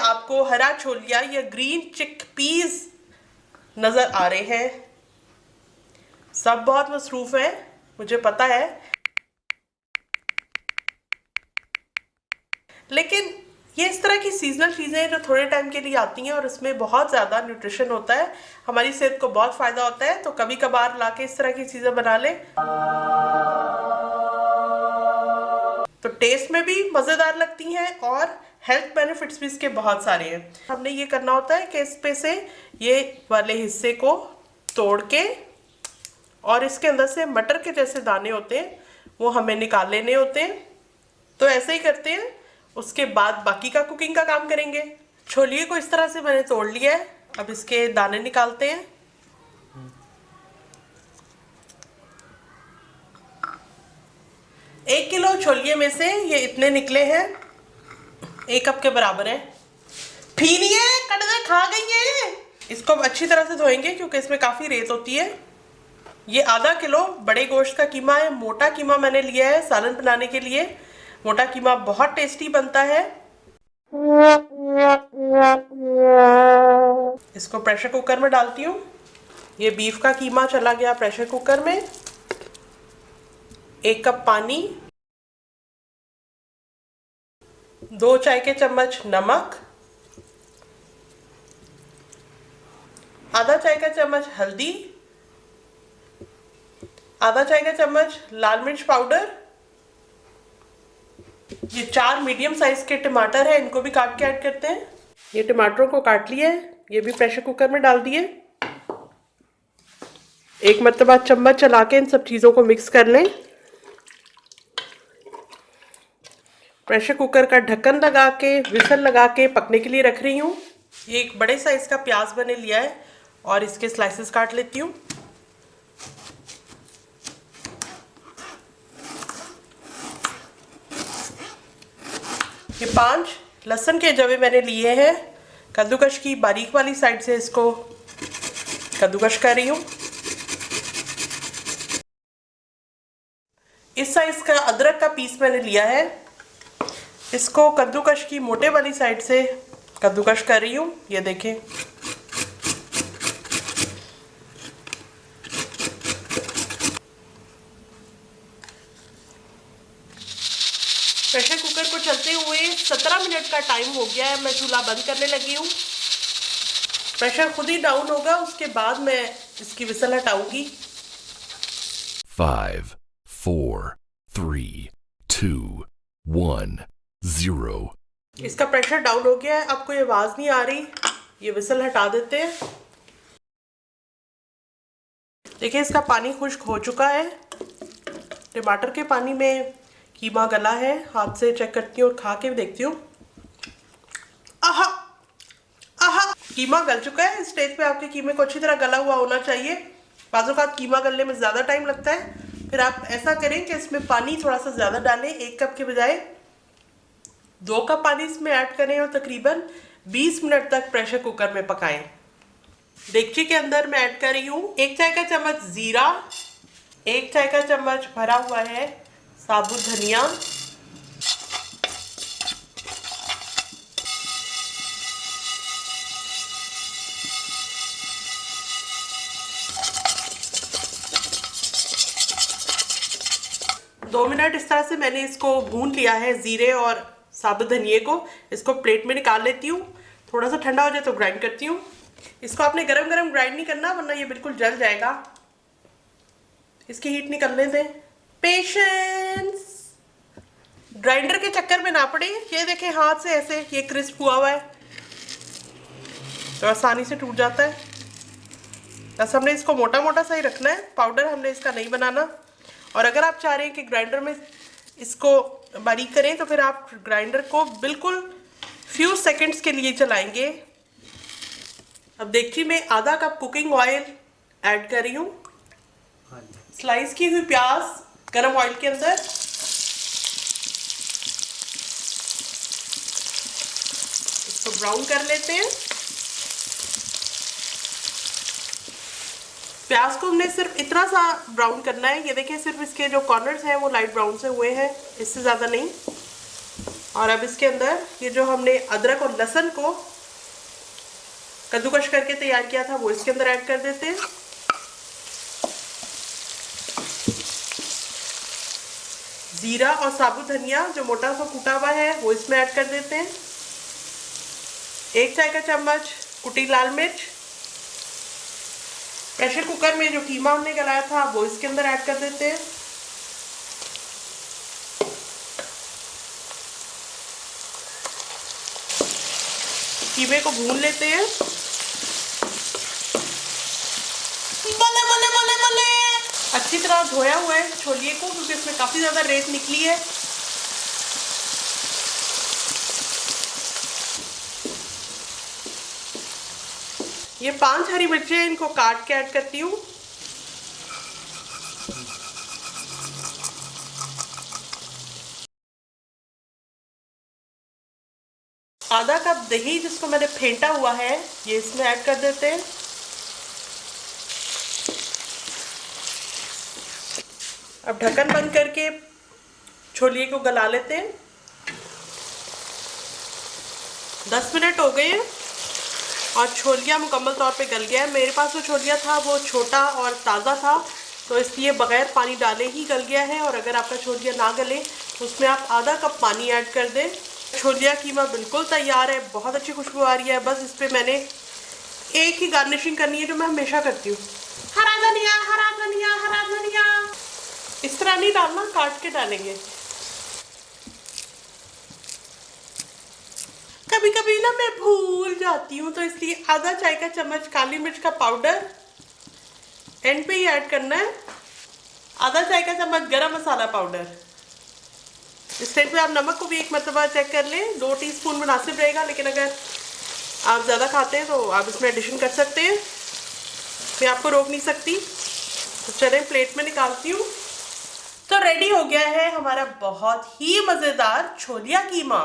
आपको हरा छोलिया या ग्रीन चिकपीस नजर आ रहे हैं। सब बहुत मसरूफ हैं, मुझे पता है, लेकिन ये इस तरह की सीजनल चीज़ें हैं जो थोड़े टाइम के लिए आती हैं और इसमें बहुत ज़्यादा न्यूट्रिशन होता है, हमारी सेहत को बहुत फ़ायदा होता है। तो कभी कभार लाके इस तरह की चीज़ें बना लें तो टेस्ट में भी मज़ेदार लगती हैं और हेल्थ बेनिफिट्स भी इसके बहुत सारे हैं। हमने ये करना होता है कि इस पे से ये वाले हिस्से को तोड़ के और इसके अंदर से मटर के जैसे दाने होते हैं वो हमें निकाल लेने होते हैं। तो ऐसे ही करते हैं, उसके बाद बाकी का कुकिंग का काम करेंगे। छोलिए को इस तरह से मैंने तोड़ लिया है, अब इसके दाने निकालते हैं। एक किलो छोलिए में से ये इतने निकले हैं, 1 कप के बराबर है। फीनिए कटवे खा गई है। इसको अब अच्छी तरह से धोएंगे क्योंकि इसमें काफ़ी रेत होती है। ये आधा किलो बड़े गोश्त का कीमा है, मोटा कीमा मैंने लिया है सालन बनाने के लिए। मोटा कीमा बहुत टेस्टी बनता है। इसको प्रेशर कुकर में डालती हूँ। ये बीफ का कीमा चला गया प्रेशर कुकर में। 1 कप पानी, 2 चाय के चम्मच नमक, आधा चाय का चम्मच हल्दी, आधा चाय का चम्मच लाल मिर्च पाउडर। ये 4 मीडियम साइज के टमाटर हैं, इनको भी काट के ऐड करते हैं। ये टमाटरों को काट लिया है, ये भी प्रेशर कुकर में डाल दिए। एक मरतबा चम्मच चला के इन सब चीज़ों को मिक्स कर लें। प्रेशर कुकर का ढक्कन लगा के विसल लगा के पकने के लिए रख रही हूँ। ये एक बड़े साइज का प्याज मैंने लिया है और इसके स्लाइसेस काट लेती हूँ। ये 5 लहसुन के जवे मैंने लिए हैं, कद्दूकश की बारीक वाली साइड से इसको कद्दूकश कर रही हूँ। इस साइज का अदरक का पीस मैंने लिया है, इसको कद्दूकश की मोटे वाली साइड से कद्दूकश कर रही हूँ। ये देखें, प्रेशर कुकर को चलते हुए 17 मिनट का टाइम हो गया है। मैं चूल्हा बंद करने लगी हूँ। प्रेशर खुद ही डाउन होगा, उसके बाद मैं इसकी विसल हटाऊंगी। 5, 4, 3, 2, 1, 0। इसका प्रेशर डाउन हो गया है, आपको ये आवाज नहीं आ रही। ये विसल हटा देते हैं। देखिए इसका पानी खुश्क हो चुका है। टमाटर के पानी में कीमा गला है, हाथ से चेक करती हूँ और खा के देखती हूँ। आहा आहा, कीमा गल चुका है। इस स्टेज पे आपके कीमे को अच्छी तरह गला हुआ होना चाहिए। बाज़ों का कीमा गलने में ज़्यादा टाइम लगता है। फिर आप ऐसा करें कि इसमें पानी थोड़ा सा ज़्यादा डालें, 1 कप के बजाय 2 कप पानी इसमें ऐड करें और तकरीबन 20 मिनट तक प्रेशर कुकर में पकाएं। डेगची के अंदर मैं ऐड कर रही हूँ 1 चाय का चम्मच ज़ीरा, 1 चाय का चम्मच भरा हुआ है साबुत धनिया, दो मिनट इस तरह से मैंने इसको भून लिया है, जीरे और साबुत धनिए को। इसको प्लेट में निकाल लेती हूँ। थोड़ा सा ठंडा हो जाए तो ग्राइंड करती हूँ। इसको आपने गरम गरम ग्राइंड नहीं करना वरना ये बिल्कुल जल जाएगा। इसकी हीट निकलने दें। पेशेंस, ग्राइंडर के चक्कर में ना पड़े। ये देखें हाथ से ऐसे ये क्रिस्प हुआ हुआ है तो आसानी से टूट जाता है। बस हमने इसको मोटा मोटा सा ही रखना है, पाउडर हमने इसका नहीं बनाना। और अगर आप चाह रहे हैं कि ग्राइंडर में इसको बारीक करें तो फिर आप ग्राइंडर को बिल्कुल फ्यू सेकंड्स के लिए चलाएंगे। अब देखिए मैं आधा कप कुकिंग ऑयल ऐड कर रही हूँ। स्लाइस की हुई प्याज गरम ऑयल के अंदर, इसको ब्राउन कर लेते हैं। प्याज को हमने सिर्फ इतना सा ब्राउन करना है। ये देखिए सिर्फ इसके जो कॉर्नर्स हैं वो लाइट ब्राउन से हुए हैं, इससे ज़्यादा नहीं। और अब इसके अंदर ये जो हमने अदरक और लहसुन को कद्दूकश करके तैयार किया था वो इसके अंदर ऐड कर देते हैं। जीरा और साबुत धनिया जो मोटा सा कूटा हुआ है वो इसमें ऐड कर देते हैं। 1 चाय का चम्मच कुटी लाल मिर्च। प्रेशर कुकर में जो कीमा हमने गलाया था वो इसके अंदर ऐड कर देते हैं। कीमे को भून लेते हैं। बले बले बले बले अच्छी तरह धोया हुआ है छोलिए को, क्योंकि इसमें काफी ज्यादा रेत निकली है। ये 5 हरी मिर्चें, इनको काट के ऐड करती हूँ। आधा कप दही जिसको मैंने फेंटा हुआ है ये इसमें ऐड कर देते हैं। अब ढक्कन बंद करके छोलिए को गला लेते हैं। 10 मिनट हो गए हैं और छोलिया मुकम्मल तौर पे गल गया है। मेरे पास जो छोलिया था वो छोटा और ताज़ा था, तो इसलिए बगैर पानी डाले ही गल गया है। और अगर आपका छोलिया ना गले तो उसमें आप आधा कप पानी ऐड कर दें। छोलिया कीमा बिल्कुल तैयार है, बहुत अच्छी खुशबू आ रही है। बस इस पर मैंने एक ही गार्निशिंग करनी है जो मैं हमेशा करती हूँ, हरा धनिया हरा धनिया हरा धनिया। इस तरह नहीं डालना, काट के डालेंगे। कभी कभी ना मैं भूल जाती हूँ, तो इसलिए आधा चाय का चम्मच काली मिर्च का पाउडर एंड पे ही ऐड करना है। आधा चाय का चम्मच गरम मसाला पाउडर। इस टाइम पे आप नमक को भी एक मरतबा चेक कर लें। 2 टीस्पून मुनासिब रहेगा, लेकिन अगर आप ज़्यादा खाते हैं तो आप इसमें एडिशन कर सकते हैं, मैं आपको रोक नहीं सकती। तो चलें प्लेट में निकालती हूँ। तो रेडी हो गया है हमारा बहुत ही मज़ेदार छोलिया कीमा।